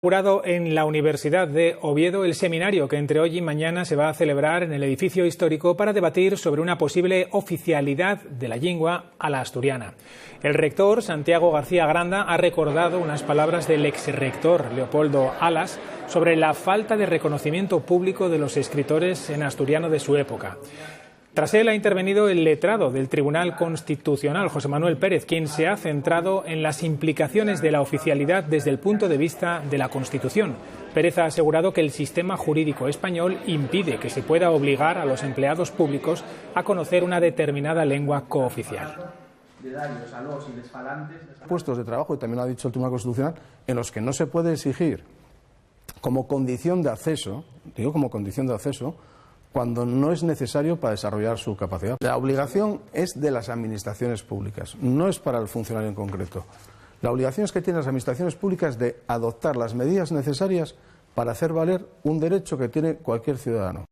Inaugurado en la Universidad de Oviedo el seminario que entre hoy y mañana se va a celebrar en el edificio histórico para debatir sobre una posible oficialidad de la lengua a la asturiana. El rector, Santiago García Granda, ha recordado unas palabras del exrector Leopoldo Alas sobre la falta de reconocimiento público de los escritores en asturiano de su época. Tras él ha intervenido el letrado del Tribunal Constitucional, José Manuel Pérez, quien se ha centrado en las implicaciones de la oficialidad desde el punto de vista de la Constitución. Pérez ha asegurado que el sistema jurídico español impide que se pueda obligar a los empleados públicos a conocer una determinada lengua cooficial. Puestos de trabajo, y también lo ha dicho el Tribunal Constitucional, en los que no se puede exigir como condición de acceso, digo como condición de acceso, cuando no es necesario para desarrollar su capacidad. La obligación es de las administraciones públicas, no es para el funcionario en concreto. La obligación es que tienen las administraciones públicas de adoptar las medidas necesarias para hacer valer un derecho que tiene cualquier ciudadano.